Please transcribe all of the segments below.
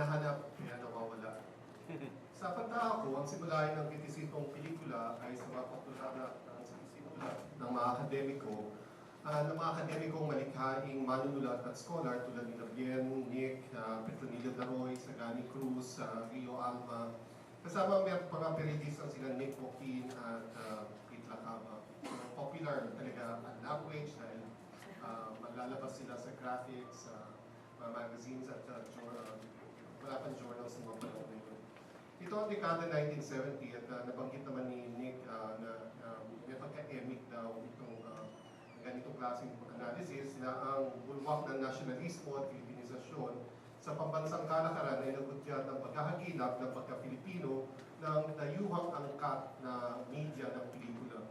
hinahanap kaya nawawala. Sa pagtaka ko, ang simulain ng kritisipong pelikula ay sa mga popular ng simula ng mga akademiko, ng mga akademikong malikhaing manunulat at scholar tulad ni Labien, Nick, Petronilo Daroy, Sagani Cruz, Rio Alma. Kasama may mga periodistang sila Nick Boquin at Pete Lacaba. Popular talaga ang language dahil maglalabas sila sa graphics, mga magazines at wala pang journals ng mga panahon na yun. Ito ang dekada 1970 at nabanggit naman ni Nick na may pagka-emic daw itong ganitong klaseng analysis na ang bulwak ng nasyonalismo at Filipinisasyon sa pambansang kalakaran ay nagudyat ng paghahagilap ng pagka-Filipino ng dayuhang angkat na media ng pelikula.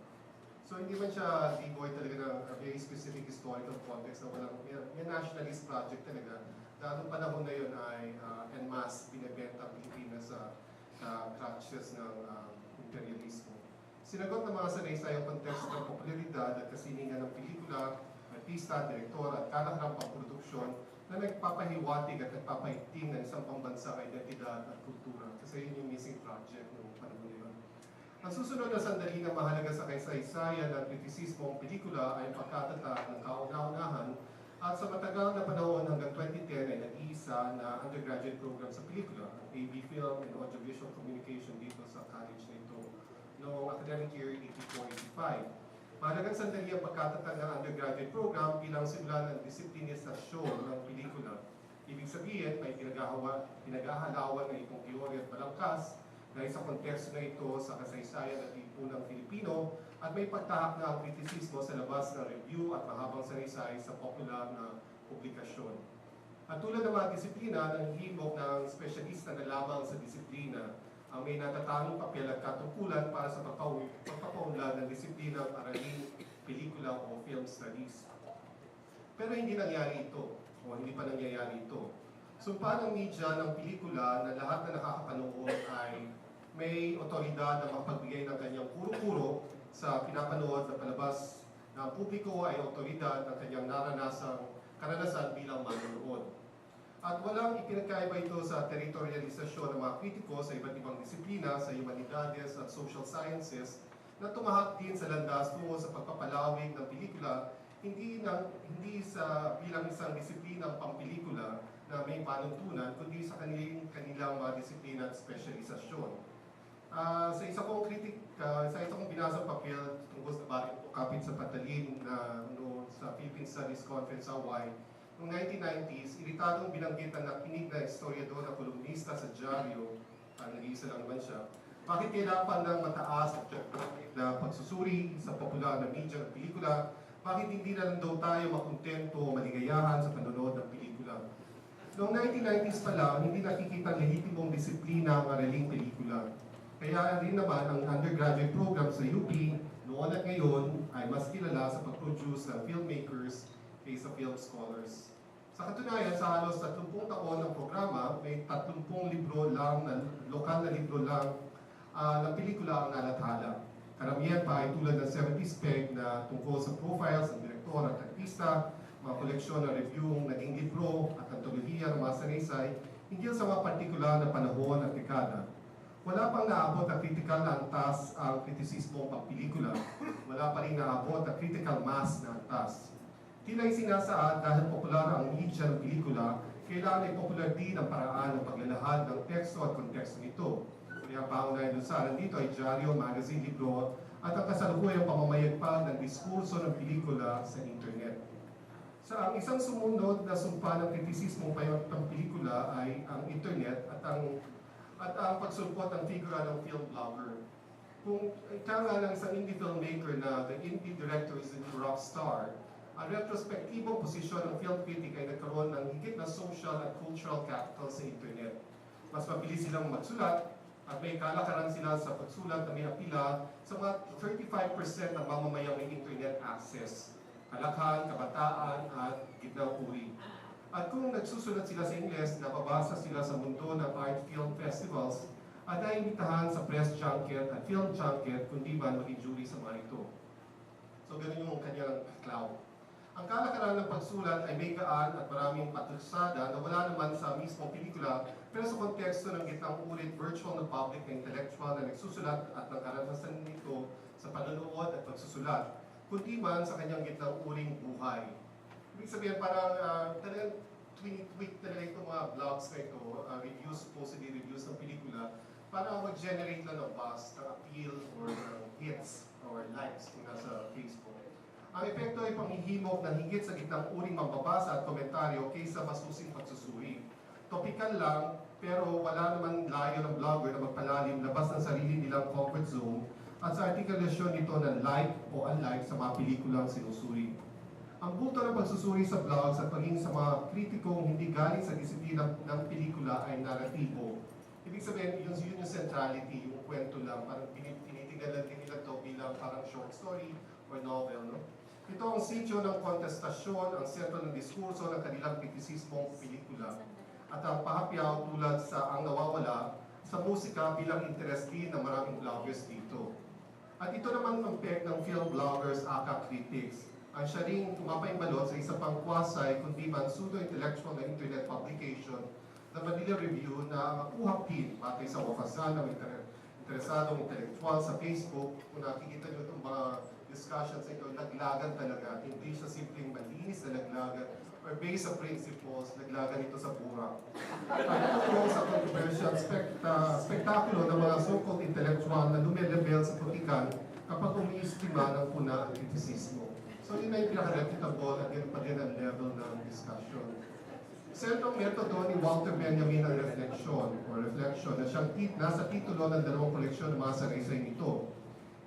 So hindi man siya devoid talaga ng very specific historical context na walang may nationalist project talaga. Dahil noong panahon na yun ay en masse binibenta ang Pilipinas sa clutches ng imperialismo. Sinagot ng mga sanaysayang konteksto ng popularidad at kasiningan ng pelikula, artista, direktor at kalakarang pangproduksyon na nagpapahiwatig at nagpapahiting ng isang pambansang identidad at kultura. Kasi yun yung missing project noong panahon na yun. Ang susunod na sandali na mahalaga sa kaysaysayan ng kritisismo ang pelikula ay ang pagkatatag ng kauna-unahan at sa matagal na panahon hanggang 2010 ay nag-iisa na undergraduate program sa pelikula, ang AB Film and Audiovisual Communication dito sa college na ito noong academic year 84-85. Mahalagang sandali ang pagkatatag ng undergraduate program bilang simula ng disiplinisasyon ng pelikula. Ibig sabihin, may pinaghahalawan na itong teorya at balangkas na isang konteksto na ito sa kasaysayan at lipunang Filipino at may pagtahak na ang kritisismo sa labas ng review at mahabang sanaysay sa popular na publikasyon. At tulad ng mga disiplina, ng himok ng espesyalista na lamang sa disiplina ang may natatanging papel at katungkulan para sa pagpapaunlad ng disiplina ng araling pelikula o film studies. Pero hindi nangyari ito, o hindi pa nangyayari ito. Sumpa ng media ng pelikula na lahat na nakakapanood ay may otoridad na mapagbigay ng kanyang kuro-kuro sa pinapanood na palabas ng publiko ay otoridad ng kanyang karanasan bilang manunood. At walang ipinagkaiba ito sa teritorialisasyon ng mga kritiko sa iba't ibang disiplina sa humanidades at social sciences na tumahak din sa landas tungo sa pagpapalawig ng pelikula hindi bilang isang disiplinang pampelikula na may panuntunan, kundi sa kanilang mga disiplina at espesyalisasyon. Sa isa kong binasang papel tungkol sa bakit kapit sa Patalin sa Philippine Studies Conference sa Hawaii, noong 1990s, iritadong binanggitan na kinig na historiador na kolumnista sa dyaryo, nag-iisa lang naman siya, bakit kailangan ng mataas at na pagsusuri sa popular na media at pelikula, bakit hindi na lang daw tayo makontento o maligayahan sa panonood ng pelikula. Noong 1990s pa lang, hindi nakikita lehitimong disiplina ang araling pelikula. Kaya rin naman ang undergraduate program sa UP noon at ngayon ay mas kilala sa pag-produce ng filmmakers kaysa film scholars. Sa katunayan, sa halos 30 taon ng programa, may 30 libro lang, lokal na libro lang ng pelikula ang nalathala. Karamihan pa ay tulad ng 70s peg na tungkol sa profiles ng direktor at artista, mga koleksyon ng reviewong naging libro at antolohiya ng mga sanaysay hinggil sa mga partikular na panahon at dekada. Wala pang naabot na critical na antas ang kritisismo pang pelikula. Wala pa rin naabot na critical mass na antas. Tila'y sinasaad dahil popular ang media ng pelikula, kailangan ay popular din ang paraan ng paglalahad ng teksto at konteksto nito. Kaya pangunahin dun sa dito ay dyaryo, magazine, libro, at ang kasalukuyang pamamayagpag ng diskurso ng pelikula sa internet. Sa ang isang sumunod na sumpa ng kritisismo pang pelikula ay ang internet at ang pagsulpot ng figura ng film blogger. Kung ika nga ng isang indie filmmaker na the indie director is the new rock star, ang retrospektibong posisyon ng film critic ay nagkaroon ng higit na social at cultural capital sa internet. Mas mabilis silang magsulat at may kalakaran sila sa pagsulat na may apila sa mga 35% ng mamamayang may internet access. Kalakhan, kabataan at gitnang uri. At kung nagsusulat sila sa Ingles, napabasa sila sa mundo ng art film festivals at naimbitahan sa press junket at film junket kundi man maging jury sa mga ito. So ganun yung kanyang cloud. Ang kalakaran ng pagsulat ay may gaan at maraming patutsada na wala naman sa mismong pelikula, pero sa konteksto ng gitnang ulit virtual na public na intellectual na nagsusulat at ng karanasan nito sa panonood at pagsusulat, kundi man sa kanyang gitnang uring buhay. Ibig sabihin, parang talagang tweet talaga itong mga blogs na ito, reviews, supposedly reviews ng pelikula, para mag-generate lang ng buzz, ng appeal, or ng hits, or likes kung nasa Facebook. Ang epekto ay panghihimok ng higit sa gitnang uring mambabasa at komentaryo kaysa masusing pagsusuri. Topical lang, pero wala naman layo ng blogger na magpalalim labas ng sarili nilang comfort zone at sa artikulasyon nito ng like o unlike sa mga pelikulang sinusuri. Ang buto ng pagsusuri sa blogs at paging sa mga kritikong hindi galing sa disiplina ng pelikula ay naratibo. Ibig sabihin, yun yung centrality, yung kwento lang, parang tinitingnan lang din nila to bilang parang short story or novel, no? Ito ang sityo ng kontestasyon, ang sentro ng diskurso ng kanilang kritisismong pelikula. At ang pahapyaw tulad sa ang nawawala sa musika bilang interes din ng maraming bloggers dito. At ito naman ang peg ng film bloggers aka critics. Ang siya ring tumapay-balot sa isa pang quasi kundi man pseudo-intellectual na internet publication na Manila Review na makuhap din batay sa wakasan ng interesadong intellectual sa Facebook. Kung nakikita nyo itong mga discussions ito, laglagan talaga. Hindi siya simpleng malinis na laglagan or based sa principles, laglagan ito sa burak. Ito sa controversial spektakulo ng mga so-called intellectual na lumelevel sa politikan kapag umiistima ng puna ang kritisismo. So yun na yung pinaka-reputable at yun pa din ang level ng discussion. Sentrong metodo ni Walter Benjamin ang reflection na siyang nasa titulo ng dalawang koleksyon ng mga saraysay nito.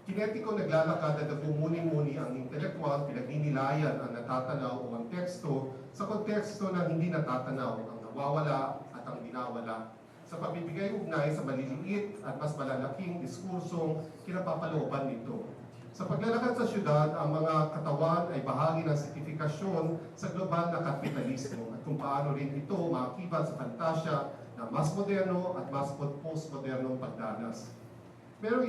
Kinetiko naglalakad at nagmumuni-muni ang intelektual, pinagninilayan ang natatanaw o ang teksto sa konteksto ng hindi natatanaw, ang nawawala at ang dinawala, sa pagbibigay ugnay sa maliliit at mas malalaking diskursong kinapapalooban nito. Sa paglalakad sa syudad, ang mga katawan ay bahagi ng sertifikasyon sa global na kapitalismo at kung paano rin ito maakibat sa fantasya na mas moderno at mas postmodernong pagdanas. Pero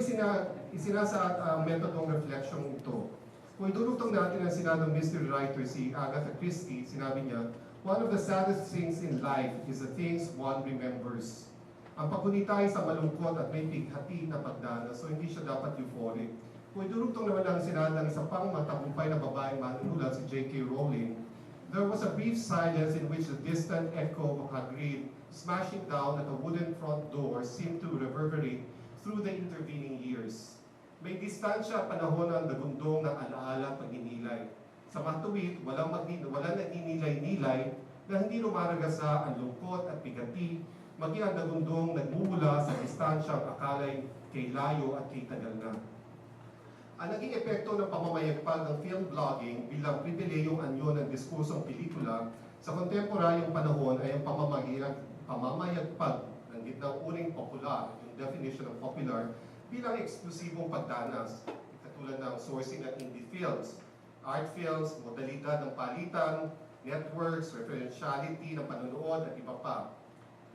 isinasaad ang metodong reflection ito. Kung idurugtong natin ang sinabi ng mystery writer si Agatha Christie, sinabi niya, "One of the saddest things in life is the things one remembers." Ang paggunita ay sa malungkot at may pighati na pagdanas, so hindi siya dapat euphoric. Kung idurugtong naman ang sinabi ng isa pang matagumpay na babaeng manunulat si J.K. Rowling, "There was a brief silence in which the distant echo of Hagrid smashing down at a wooden front door seemed to reverberate through the intervening years." May distansya panahon ng dagundong ng alaala at pagninilay. Sa matuwid, walang nagninilay-nilay na hindi rumaragasa ang lungkot at bigati, maging ang dagundong nagmumula sa distansyang akalay kay layo at kay tagal na. Ang naging epekto ng pamamayagpag ng film blogging bilang pribilehiyong anyo ng diskursong pelikula sa kontemporaryong panahon ay ang pamamayagpag ng gitnang uring popular, yung definition of popular, bilang eksklusibong pagdanas, katulad ng sourcing ng indie films, art films, modalidad ng palitan, networks, referentiality ng panonood at iba pa.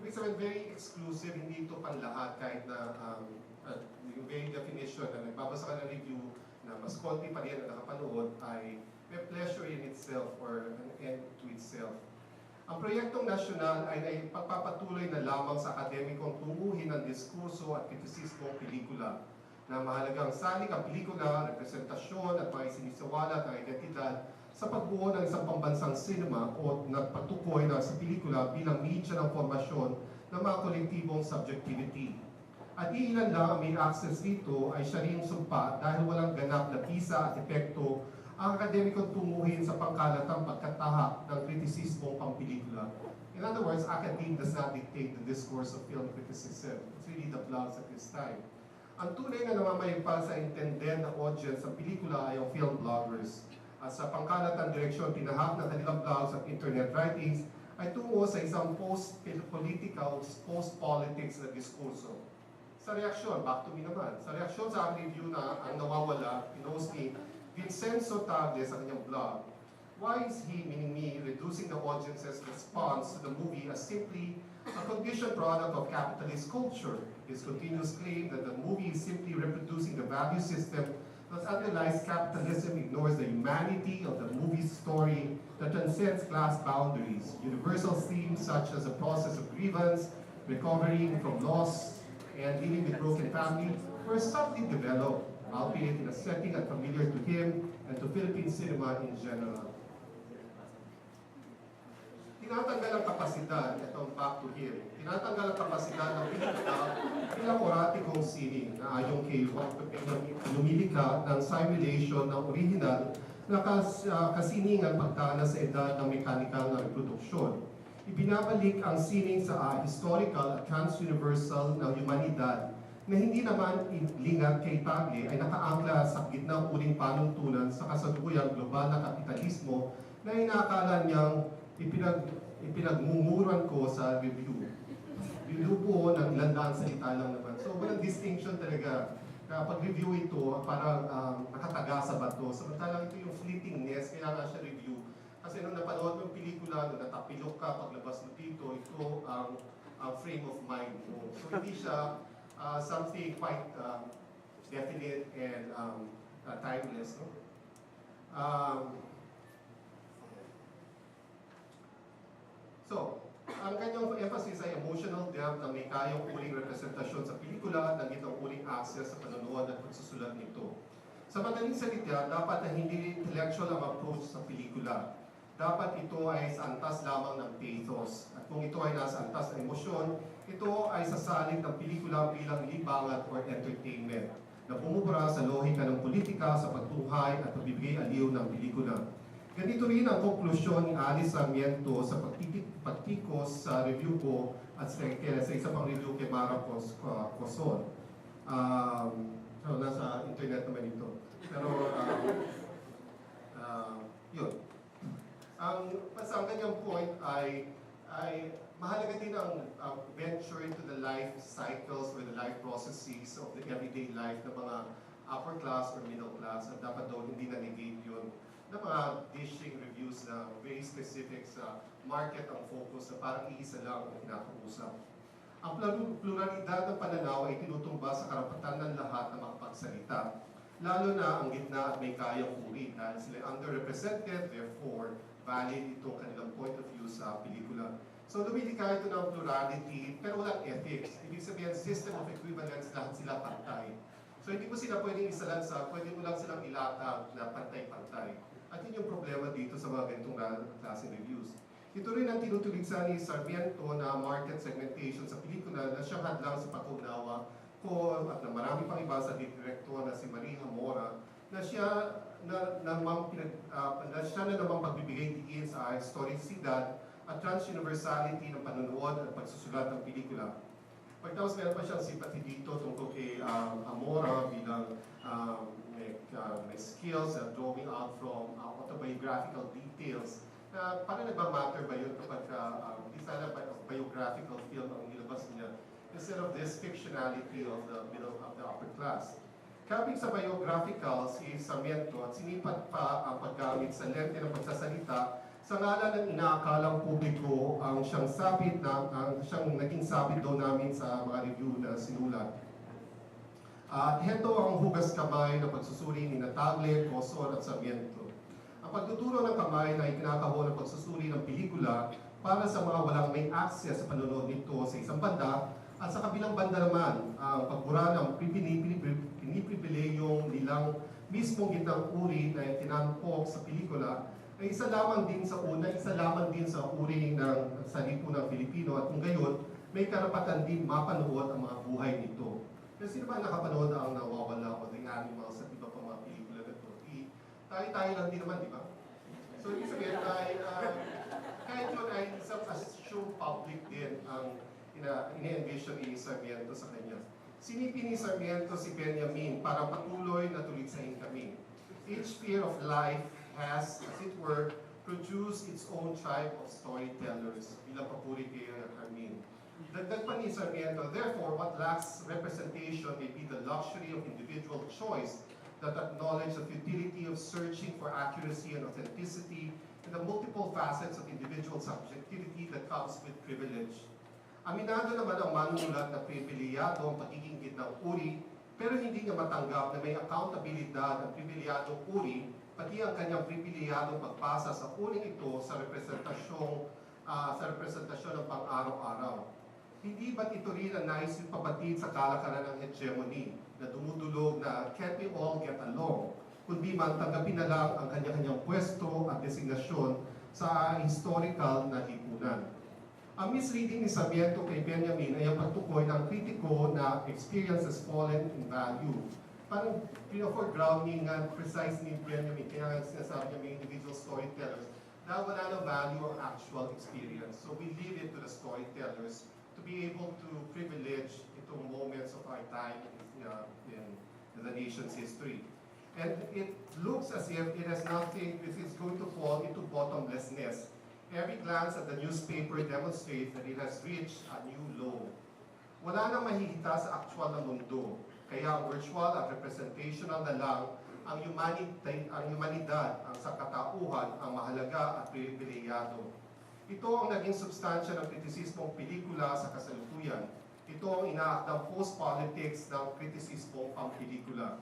Ibig sabihin, very exclusive, hindi ito panlahat kahit na yung very definition na nagbabasa ka ng review na mas konti pa rin na nakapanood ay may pleasure in itself or an end to itself. Ang proyektong nasyonal ay pagpapatuloy na lamang sa akademikong tunguhin ng diskurso at kritisismong pelikula na mahalagang salik ang pelikula, representasyon at mga sinisiwalat ng identidad sa pagbuo ng isang pambansang cinema o nagpatukoy na sa pelikula bilang media ng formasyon ng mga kolektibong subjectivity. At iilan lang ang may access dito ay siya rin sumpa dahil walang ganap na pisa at epekto ang akademikong tunguhin sa pangkalatang pagkataha ng kritisismong pampelikula. In other words, academe does not dictate the discourse of film criticism. It's really the blogs at this time. Ang tunay na namamayagpag sa intended na audience ng pelikula ay ang film bloggers. At sa pangkalatang direksyon tinahak ng kanilang blogs at internet writings ay tungo sa isang post-political, post-politics na diskurso. Sa reaksyon, back to me naman, sa reaksyon sa aking review na ang nawawala, pinost ni Vincenzo Tagle sa kanyang blog, why is he, meaning me, reducing the audience's response to the movie as simply a conditioned product of capitalist culture? His continuous claim that the movie is simply reproducing the value system Thus underlies capitalism ignores the humanity of the movie's story that transcends class boundaries. Universal themes such as the process of grievance, recovering from loss, and dealing with broken family were subtly developed, albeit in a setting unfamiliar to him and to Philippine cinema in general. Tinatanggal ang kapasidad, itong back to him, tinatanggal ang kapasidad ng pelikula bilang oratikong sining na ayon kay Juan Pepino lumilika ng simulation ng original na kasiningan pagtana sa edad ng mekanikal na reproduksyon. Ibinabalik ang sining sa historical at trans-universal ng humanidad na hindi naman lingat kay Tagle ay nakaangla sa gitnang uling panuntunan sa kasalukuyang global na kapitalismo na inaakala niyang ipinagmumuran ko sa review. Review po ng ilang daang salita lang naman. So walang distinction talaga. Kapag review ito, parang nakataga sa bato. Samantalang ito yung fleetingness, kaya nga siya review. Kasi nung napanood mo yung pelikula, nung natapilok ka paglabas mo dito, ito ang frame of mind mo. So hindi siya something quite definite and timeless. No? So, ang kanyang emphasis ay emotional depth na may kayang uling representasyon sa pelikula ng itong uling access sa panonood at pagsusulat nito. Sa madaling salita, dapat na hindi intellectual ang approach sa pelikula. Dapat ito ay sa antas lamang ng pathos. At kung ito ay nasa antas ng emosyon, ito ay sasalig ng pelikula bilang libangat or entertainment na bumubura sa lohika ng politika, sa pagtuhay at pagbibigay aliw ng pelikula. Ganito rin ang konklusyon ni Alice Sarmiento sa pagtikos sa review ko at sa isa pang review kay Mara Coson. So, nasa internet naman ito. Pero, yun. Ang kanyang point ay mahalaga din ang venture into the life cycles or the life processes of the everyday life ng mga upper class or middle class at dapat daw hindi na-negate yun na mga dishing reviews na very specific sa market ang focus na parang iisa lang ang kinakausap. Ang pluralidad ng pananaw ay tinutumba sa karapatan ng lahat na makapagsalita, lalo na ang gitna at may kayang uri dahil sila underrepresented, therefore valid itong kanilang point of view sa pelikula. So lumilika ito ng plurality pero walang ethics. Ibig sabihin, system of equivalence, lahat sila pantay. So hindi mo sila pwedeng isalansa, pwede mo lang silang ilatag na pantay-pantay. At yun yung problema dito sa mga ganitong klaseng reviews. Ito rin ang tinutuligsa ni Sarmiento na market segmentation sa pelikula na siya hadlang sa pag-unawa ko at na marami pang iba sa direktor na si Maria Mora na siya na namang pagbibigay diin sa historicidad at trans-universality ng panunood at pagsusulat ng pelikula. Pagkatapos meron pa siyang sympathy dito tungkol kay Amora bilang may skills at drawing out from autobiographical details. Parang nagmamatter ba yun kapag hindi sana biographical film ang nilabas niya instead of this fictionality of the upper class. Kapit sa biographical, si Sarmiento at sinipat pa ang paggamit sa lente ng pagsasalita sa ngalan ng inaakalang publiko ang siyang naging sabit daw namin sa mga review na sinulat. At heto ang hugas kamay na pagsusuri ni Tagle, Coson at Sarmiento. Ang pagtuturo ng kamay na ikinakahon ng pagsusuri ng pelikula para sa mga walang may access sa panonood nito sa isang banda at sa kabilang banda naman ang pagbura ng pinipribileyong nilang mismong gitnang uri na tinampok sa pelikula ay isa lamang din sa uri ng salipunang Pilipino at kung gayon, may karapatan din mapanood ang mga buhay nito. Kasi sino ba nakapanood ang Nawawala o The Animals at iba pang mga pelikula na ito? Tayo-tayo lang din naman, di ba? So, ibig sabihin ay, kahit yun ay isang assumed public din ang ina-envision ni Sarmiento sa kanya. Sinipin ni Sarmiento si Benjamin para patuloy na tuligsahin kami. Each sphere of life has, as it were, produced its own tribe of storytellers. Bilang papuri kay Carmine. Dagdag pa ni Sarmiento, therefore, what lacks representation may be the luxury of individual choice that acknowledge the futility of searching for accuracy and authenticity and the multiple facets of individual subjectivity that comes with privilege. Aminado naman ang manunulat na pribiliyado ang pagiging gitnang uri pero hindi niya matanggap na may accountabilidad ang pribilyadong uri, pati ang kanyang pribilyadong pagpasa sa uring ito sa representasyon ng pang-araw-araw. Hindi ba't ito rin ang nais ipabatid sa kalakaran ng hegemony na dumudulog na can't we all get along, kundi man tanggapin na lang ang kanya-kanyang pwesto at designasyon sa historical na lipunan. Ang misreading ni Sarmiento kay Benjamin ay ang pagtukoy ng kritiko na experience has fallen in value. Parang pino-foregrounding nga precise ni Benjamin, kaya nga sinasabi niya may individual storytellers, na wala na value ang actual experience. So we leave it to the storytellers to be able to privilege itong moments of our time in the nation's history. And it looks as if it has nothing, it is going to fall into bottomlessness. Every glance at the newspaper demonstrates that it has reached a new low. Wala nang mahihita sa actual na mundo, kaya virtual at representational na lang ang humanidad, ang sakatauhan, ang mahalaga at pribilehiyado. Ito ang naging substansya ng kritisismong pelikula sa kasalukuyan. Ito ang inaakdang post-politics ng kritisismong pampelikula.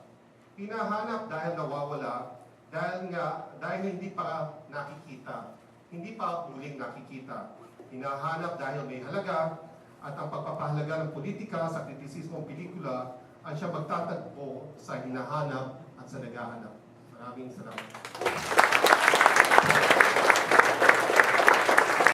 Hinahanap dahil nawawala, dahil hindi pa nakikita. Hindi pa muling nakikita. Hinahanap dahil may halaga, at ang pagpapahalaga ng politika sa kritisismong pelikula ay siya magtatagpo sa hinahanap at sa naghahanap. Maraming salamat.